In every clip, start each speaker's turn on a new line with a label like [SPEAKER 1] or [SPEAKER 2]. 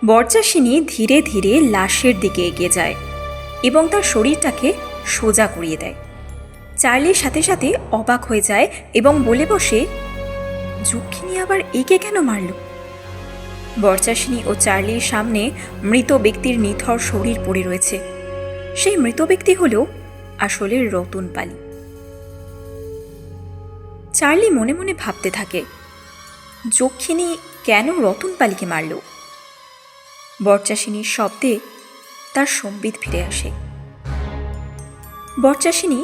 [SPEAKER 1] বরচাষিনী ধীরে ধীরে লাশের দিকে এগিয়ে যায় এবং তার শরীরটাকে সোজা করিয়ে দেয়। চার্লির সাথে সাথে অবাক হয়ে যায় এবং বলে বসে, যক্ষিণী আবার একে কেন মারল? বরচাষিনী ও চার্লির সামনে মৃত ব্যক্তির নিথর শরীর পড়ে রয়েছে। সেই মৃত ব্যক্তি হল আসলে রতন পালি। চার্লি মনে মনে ভাবতে থাকে, যক্ষিণী কেন রতন পালিকে মারল? বরচাষিনীর শব্দে তার সম্বিত ফিরে আসে। বরচাষিনী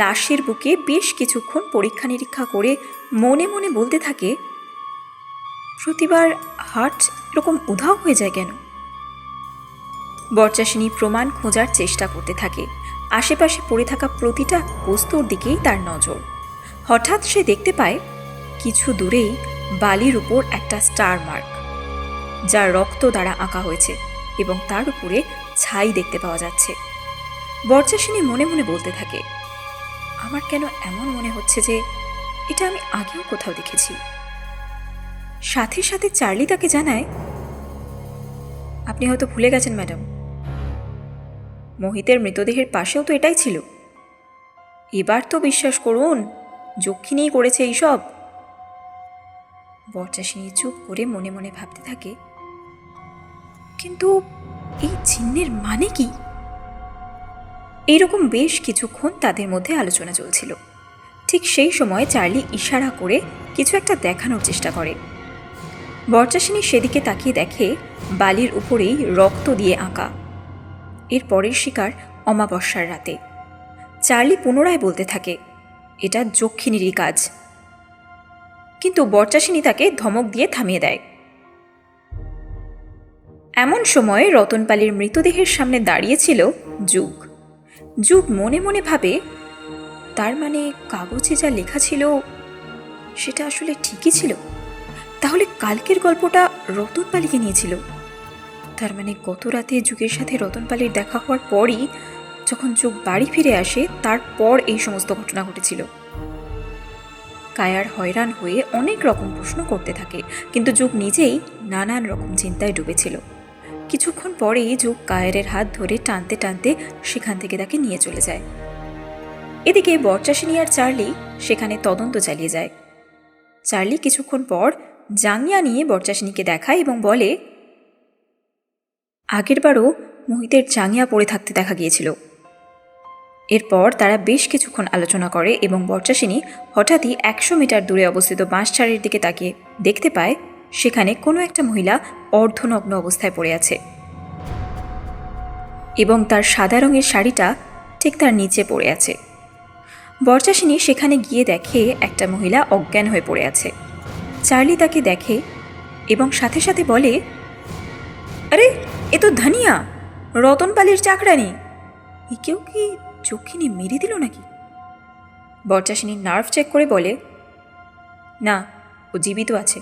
[SPEAKER 1] লাশের বুকে বেশ কিছুক্ষণ পরীক্ষা নিরীক্ষা করে মনে মনে বলতে থাকে, প্রতিবার হার্ট এরকম উধাও হয়ে যায় কেন? বরচাষিনী প্রমাণ খোঁজার চেষ্টা করতে থাকে। আশেপাশে পড়ে থাকা প্রতিটা বস্তুর দিকেই তার নজর। হঠাৎ সে দেখতে পায় কিছু দূরেই বালির উপর একটা স্টার মার্ক, যা রক্ত দ্বারা আঁকা হয়েছে এবং তার উপরে ছাই দেখতে পাওয়া যাচ্ছে। বরচাষিনী মনে মনে বলতে থাকে, আমার কেন এমন মনে হচ্ছে যে এটা আমি আগেও কোথাও দেখেছি। সাথে সাথে চার্লি তাকে জানায়, আপনি হয়তো ভুলে গেছেন ম্যাডাম, মোহিতের মৃতদেহের পাশেও তো এটাই ছিল। এবার তো বিশ্বাস করুন, যক্ষিণীই করেছে এইসব। বরচাষিনী চুপ করে মনে মনে ভাবতে থাকে, কিন্তু এই চিহ্নের মানে কি? এইরকম বেশ কিছুক্ষণ তাদের মধ্যে আলোচনা চলছিল। ঠিক সেই সময় চার্লি ইশারা করে কিছু একটা দেখানোর চেষ্টা করে। বরচাষিনী সেদিকে তাকিয়ে দেখে বালির উপরেই রক্ত দিয়ে আঁকা। এর পরের শিকার অমাবস্যার রাতে। চার্লি পুনরায় বলতে থাকে, এটা যক্ষিণীরই কাজ। কিন্তু বরচাষিনী তাকে ধমক দিয়ে থামিয়ে দেয়। এমন সময় রতনপালির মৃতদেহের সামনে দাঁড়িয়েছিল যুগ। যুগ মনে মনে ভাবে, তার মানে কাগজে যা লেখা ছিল সেটা আসলে ঠিকই ছিল। তাহলে কালকের গল্পটা রতনপালিকে নিয়েছিল। তার মানে গত রাতে যুগের সাথে রতনপালির দেখা হওয়ার পরই যখন যুগ বাড়ি ফিরে আসে, তারপর এই সমস্ত ঘটনা ঘটেছিল। কায়ার হয়রান হয়ে অনেক রকম প্রশ্ন করতে থাকে, কিন্তু যুগ নিজেই নানান রকম চিন্তায় ডুবেছিল। কিছুক্ষণ পরেই যুগ কায়ারের হাত ধরে টানতে টানতে সেখান থেকে তাকে নিয়ে চলে যায়। এদিকে বরচাষিনী আর চার্লি সেখানে তদন্ত চালিয়ে যায়। চার্লি কিছুক্ষণ পর জাঙ্গিয়া নিয়ে বরচাষিনীকে দেখায় এবং বলে, আগেরবারও মোহিতের জাঙ্গিয়া পড়ে থাকতে দেখা গিয়েছিল। এরপর তারা বেশ কিছুক্ষণ আলোচনা করে এবং বরচাষিনী হঠাৎই 100 মিটার দূরে অবস্থিত বাঁশঝাড়ের দিকে তাকিয়ে দেখতে পায় সেখানে কোনো একটা মহিলা অর্ধনগ্ন অবস্থায় পড়ে আছে এবং তার সাদা রঙের শাড়িটা ঠিক তার নিচে পড়ে আছে। বরচাষিনী সেখানে গিয়ে দেখে একটা মহিলা অজ্ঞান হয়ে পড়ে আছে। চার্লি তাকে দেখে এবং সাথে সাথে বলে, আরে এ তো ধানিয়া, রতনপালির চাকরানি। একেও কি যক্ষিণী মেরে দিল নাকি? বরচাষিনী নার্ভ চেক করে বলে, না, ও জীবিত আছে।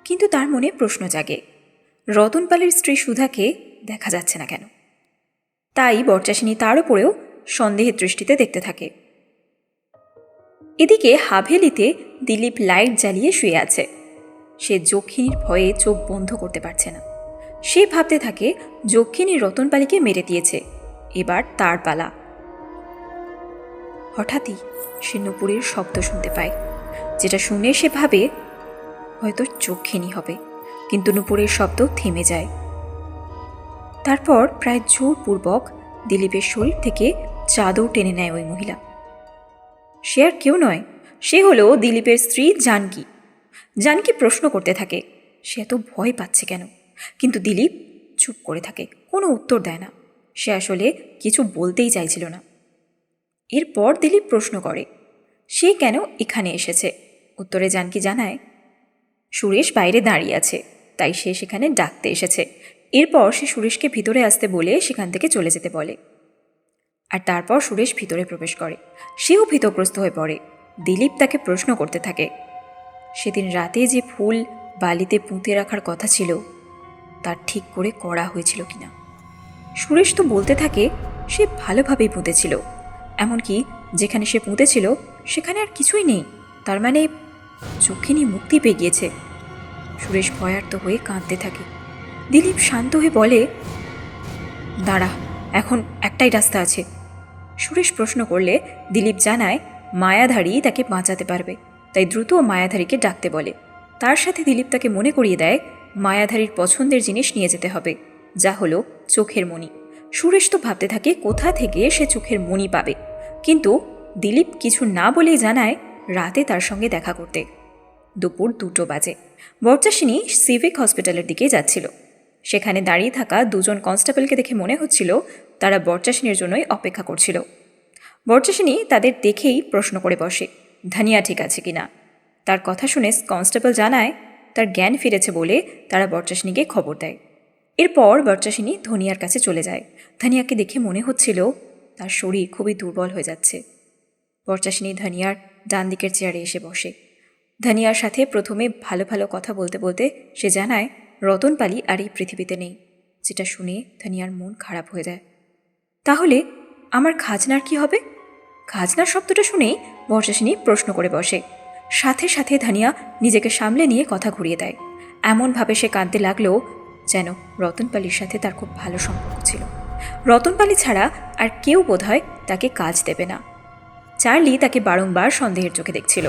[SPEAKER 1] কিন্তু তার মনে প্রশ্ন জাগে, রতনপালের স্ত্রী সুধাকে দেখা যাচ্ছে না কেন? তাই বরচাষিনী তার উপরেও সন্দেহের দৃষ্টিতে দেখতে থাকে। এদিকে হাভেলিতে দিলীপ লাইট জ্বালিয়ে শুয়ে আছে। সে যক্ষিণীর ভয়ে চোখ বন্ধ করতে পারছে না। সে ভাবতে থাকে, যক্ষিণী রতনপালিকে মেরে দিয়েছে, এবার তার পালা। হঠাৎই সে নুপুরের শব্দ শুনতে পায়, যেটা শুনে সে ভাবে হয়তো যক্ষিণী হবে, কিন্তু নুপুরের শব্দ থেমে যায়। তারপর প্রায় জোরপূর্বক দিলীপের শরীর থেকে চাদর টেনে নেয় ওই মহিলা। সে আর কেউ নয়, সে হলো দিলীপের স্ত্রী জানকী। জানকী প্রশ্ন করতে থাকে, সে এত ভয় পাচ্ছে কেন? কিন্তু দিলীপ চুপ করে থাকে, কোনো উত্তর দেয় না। সে আসলে কিছু বলতেই চাইছিল না। এরপর দিলীপ প্রশ্ন করে, সে কেন এখানে এসেছে? উত্তরে জানকী জানায়, সুরেশ বাইরে দাঁড়িয়ে আছে, তাই সে সেখানে ডাকতে এসেছে। এরপর সে সুরেশকে ভিতরে আসতে বলে সেখান থেকে চলে যেতে বলে। আর তারপর সুরেশ ভিতরে প্রবেশ করে। সেও ভীতগ্রস্ত হয়ে পড়ে। দিলীপ তাকে প্রশ্ন করতে থাকে, সেদিন রাতে যে ফুল বালিতে পুঁতে রাখার কথা ছিল তার ঠিক করে করা হয়েছিল কিনা। সুরেশ তো বলতে থাকে সে ভালোভাবেই পুঁতেছিল, এমনকি যেখানে সে পুঁতেছিল সেখানে আর কিছুই নেই। তার মানে যক্ষিণী মুক্তি পেয়ে গিয়েছে। সুরেশ ভয়ার্ত হয়ে কাঁদতে থাকে। দিলীপ শান্ত হয়ে বলে, দাঁড়া, এখন একটাই রাস্তা আছে। সুরেশ প্রশ্ন করলে দিলীপ জানায় মায়াধারী তাকে বাঁচাতে পারবে, তাই দ্রুত মায়াধারীকে ডাকতে বলে। তার সাথে দিলীপ তাকে মনে করিয়ে দেয় মায়াধারীর পছন্দের জিনিস নিয়ে যেতে হবে, যা হলো চোখের মণি। সুরেশ তো ভাবতে থাকে কোথা থেকে সে চোখের মণি পাবে, কিন্তু দিলীপ কিছু না বলেই জানায় রাতে তার সঙ্গে দেখা করতে। দুপুর 2টো বাজে। বরচাসিনী সিভিক হসপিটালের দিকে যাচ্ছিল। সেখানে দাঁড়িয়ে থাকা 2জন কনস্টেবলকে দেখে মনে হচ্ছিল তারা বরচাসিনীর জন্যই অপেক্ষা করছিল। বরচাসিনী তাদের দেখেই প্রশ্ন করে বসে, ধানিয়া ঠিক আছে কিনা। তার কথা শুনে কনস্টেবল জানায় তার জ্ঞান ফিরেছে বলে তারা বরচাসিনীকে খবর দেয়। এরপর বরচাসিনী ধনিয়ার কাছে চলে যায়। ধানিয়াকে দেখে মনে হচ্ছিল তার শরীর খুবই দুর্বল হয়ে যাচ্ছে। বরচাসিনী ধানিয়ার ডান দিকের চেয়ারে এসে বসে। ধানিয়ার সাথে প্রথমে ভালো ভালো কথা বলতে বলতে সে জানায় রতনপালি আর এই পৃথিবীতে নেই, যেটা শুনে ধানিয়ার মন খারাপ হয়ে যায়। তাহলে আমার খাজনার কি হবে? খাজনার শব্দটা শুনেই বরচাসিনী প্রশ্ন করে বসে। সাথে সাথে ধানিয়া নিজেকে সামলে নিয়ে কথা ঘুরিয়ে দেয়। এমনভাবে সে কাঁদতে লাগলো যেন রতনপালির সাথে তার খুব ভালো সম্পর্ক ছিল। রতনপালি ছাড়া আর কেউ বোধহয় তাকে কাজ দেবে না। চার্লি তাকে বারংবার সন্দেহের চোখে দেখছিল।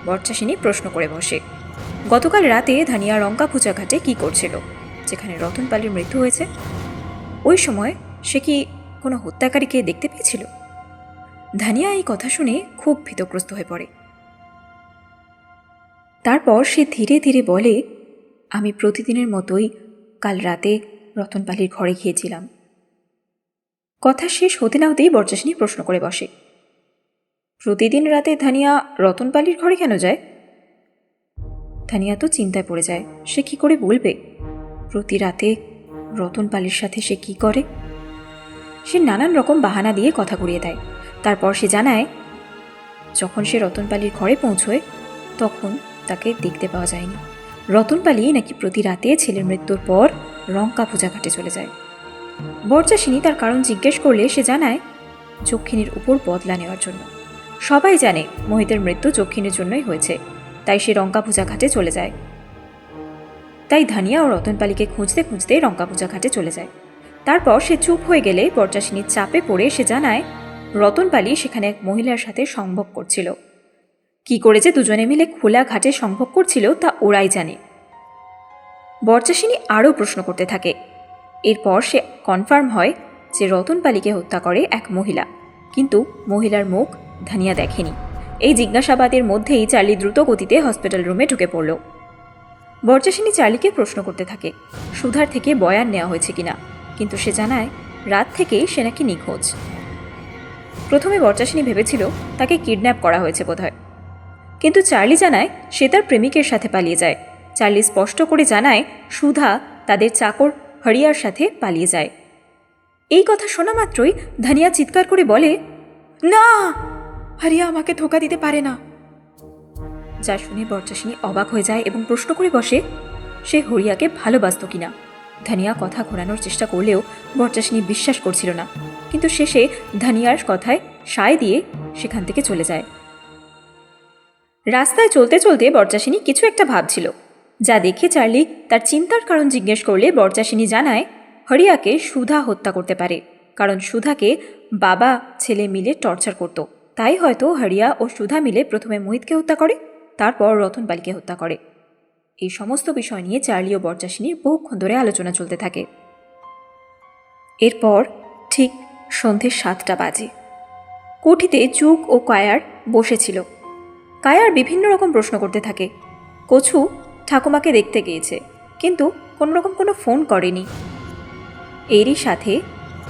[SPEAKER 1] বরচাসিনী প্রশ্ন করে বসে, গতকাল রাতে ধানিয়া রঙ্কাপূজা ঘাটে কী করছিল, যেখানে রতনপালির মৃত্যু হয়েছে? ওই সময় সে কি কোনো হত্যাকারীকে দেখতে পেয়েছিল? ধানিয়া এই কথা শুনে খুব ভীতগ্রস্ত হয়ে পড়ে। তারপর সে ধীরে ধীরে বলে, আমি প্রতিদিনের মতোই কাল রাতে রতনপালির ঘরে গিয়েছিলাম। কথা শেষ হতে না হতেই বরচাসিনী প্রশ্ন করে বসে, প্রতিদিন রাতে ধানিয়া রতনপালির ঘরে কেন যায়? ধানিয়া তো চিন্তায় পড়ে যায়, সে কি করে বলবে প্রতি রাতে রতনপালির সাথে সে কি করে। সে নানান রকম বাহানা দিয়ে কথা ঘুরিয়ে দেয়। তারপর সে জানায় যখন সে রতনপালির ঘরে পৌঁছয় তখন তাকে দেখতে পাওয়া যায়নি। রতনপালি নাকি প্রতি রাতে ছেলের মৃত্যুর পর রঙ্কাপূজা ঘাটে চলে যায়। বরচাসিনী তার কারণ জিজ্ঞেস করলে সে জানায় যক্ষিণীর উপর বদলা নেওয়ার জন্য। সবাই জানে মোহিতের মৃত্যু যক্ষিণীর জন্যই হয়েছে, তাই সে রঙ্কাপূজা ঘাটে চলে যায়। তাই ধানিয়া ও রতনপালিকে খুঁজতে খুঁজতে রঙ্কাপূজা ঘাটে চলে যায়। তারপর সে চুপ হয়ে গেলে বরচাসিনীর চাপে পড়ে সে জানায় রতনপালি সেখানে এক মহিলার সাথে সংভোগ করছিল। কি করে যে দুজনে মিলে খোলা ঘাটে সংভোগ করছিল তা ওরাই জানে। বরচাসিনী আরও প্রশ্ন করতে থাকে। এরপর সে কনফার্ম হয় যে রতনপালিকে হত্যা করে এক মহিলা, কিন্তু মহিলার মুখ ধানিয়া দেখেনি। এই জিজ্ঞাসাবাদের মধ্যেই চার্লি দ্রুত গতিতে হসপিটাল রুমে ঢুকে পড়ল। বরচাসিনী চার্লিকে প্রশ্ন করতে থাকে সুধার থেকে বয়ান নেওয়া হয়েছে কিনা, কিন্তু সে জানায় রাত থেকেই সে নাকি নিখোঁজ। প্রথমে বরচাসিনী ভেবেছিল তাকে কিডন্যাপ করা হয়েছে বোধহয়, কিন্তু চার্লি জানায় সে তার প্রেমিকের সাথে পালিয়ে যায়। চার্লি স্পষ্ট করে জানায় সুধা তাদের চাকর হরিয়ার সাথে পালিয়ে যায়। এই কথা শোনা মাত্রই ধানিয়া চিৎকার করে বলে, না, হরিয়া আমাকে ধোকা দিতে পারে না। যা শুনে বরচাসিনী অবাক হয়ে যায় এবং প্রশ্ন করে বসে সে হরিয়াকে ভালোবাসত কিনা। ধানিয়া কথা ঘোরানোর চেষ্টা করলেও বরচাসিনী বিশ্বাস করছিল না, কিন্তু শেষে ধানিয়ার কথায় সায় দিয়ে সেখান থেকে চলে যায়। রাস্তায় চলতে চলতে বরচাসিনী কিছু একটা ভাবছিল, যা দেখে চার্লি তার চিন্তার কারণ জিজ্ঞেস করলে বরচাসিনী জানায় হরিয়াকে সুধা হত্যা করতে পারে, কারণ সুধাকে বাবা ছেলে মিলে টর্চার করত। তাই হয়তো হরিয়া ও সুধা মিলে প্রথমে মোহিতকে হত্যা করে, তারপর রতনপালিকে হত্যা করে। এই সমস্ত বিষয় নিয়ে চার্লি ও বরচাসিনীর বহুক্ষণ ধরে আলোচনা চলতে থাকে। এরপর ঠিক সন্ধে 7টা বাজে। কুঠিতে যুগ ও কায়ার বসেছিল। কায়ার বিভিন্ন রকম প্রশ্ন করতে থাকে। কচু ঠাকুমাকে দেখতে গিয়েছে, কিন্তু কোনোরকম কোনো ফোন করেনি। এরই সাথে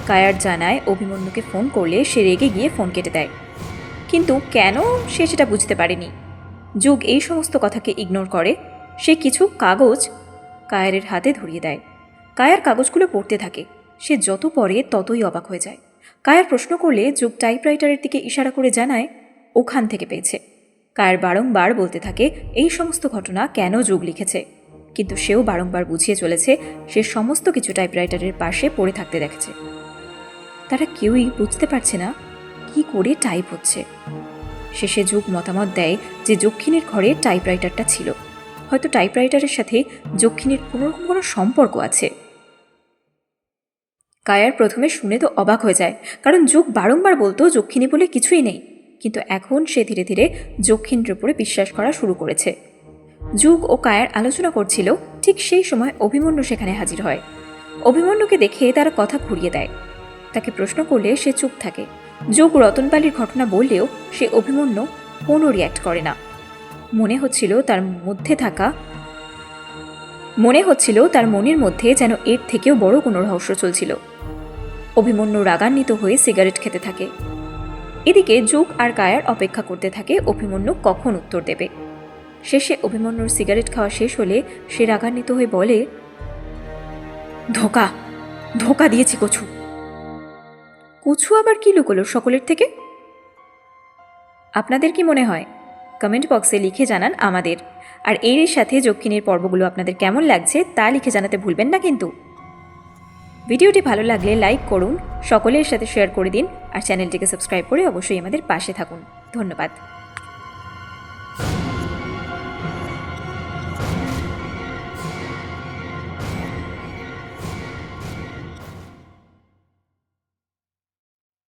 [SPEAKER 1] কায়ার জানায় অভিমন্যুকে ফোন করলে সে রেগে গিয়ে ফোন কেটে দেয়, কিন্তু কেন সে সেটা বুঝতে পারেনি। যুগ এই সমস্ত কথাকে ইগনোর করে। সে কিছু কাগজ কায়ারের হাতে ধরিয়ে দেয়। কায়ার কাগজগুলো পড়তে থাকে। সে যত পড়ে ততই অবাক হয়ে যায়। কায়ার প্রশ্ন করলে যুগ টাইপরাইটারের দিকে ইশারা করে জানায় ওখান থেকে পেয়েছে। কায়ার বারংবার বলতে থাকে এই সমস্ত ঘটনা কেন যুগ লিখেছে, কিন্তু সেও বারংবার বুঝিয়ে চলেছে সে সমস্ত কিছু টাইপরাইটারের পাশে পড়ে থাকতে দেখেছে। তারা কেউই বুঝতে পারছে না কি করে টাইপ হচ্ছে। শেষে যুগ মতামত দেয় যে যক্ষিণীর ঘরে টাইপরাইটারটা ছিল। হয়তো টাইপরাইটারের সাথে যক্ষিণীর কোনোরকম কোনো সম্পর্ক আছে। কায়ার প্রথমে শুনে তো অবাক হয়ে যায়, কারণ যুগ বারংবার বলতো যক্ষিণী বলে কিছুই নেই। কিন্তু এখন সে ধীরে ধীরে যক্ষিণীর উপরে বিশ্বাস করা শুরু করেছে। যুগ ও কায়ার আলোচনা করছিল, ঠিক সেই সময় অভিমন্যু সেখানে হাজির হয়। অভিমন্যুকে দেখে তারা কথা ঘুরিয়ে দেয়। তাকে প্রশ্ন করলে সে চুপ থাকে। যুগ রতনপালির ঘটনা বললেও সে অভিমন্যু কোনো রিয়্যাক্ট করে না। মনে হচ্ছিল তার মনের মধ্যে যেন এর থেকেও বড় কোনো রহস্য চলছিল। অভিমন্যু রাগান্বিত হয়ে সিগারেট খেতে থাকে। এদিকে যুগ আর কায়ার অপেক্ষা করতে থাকে অভিমন্যু কখন উত্তর দেবে। শেষে অভিমন্যুর সিগারেট খাওয়া শেষ হলে সে রাগান্বিত হয়ে বলে, ধোকা ধোকা দিয়েছি কছু। কুছু আবার কি লুকোলো সকলের থেকে? আপনাদের কি মনে হয়? কমেন্ট বক্সে লিখে জানান আমাদের। আর এর সাথে যক্ষিণীর পর্বগুলো আপনাদের কেমন লাগছে তা লিখে জানাতে ভুলবেন না কিন্তু। ভিডিওটি ভালো লাগলে লাইক করুন, সকলের সাথে শেয়ার করে দিন, আর চ্যানেলটিকে সাবস্ক্রাইব করে অবশ্যই আমাদের পাশে থাকুন। ধন্যবাদ।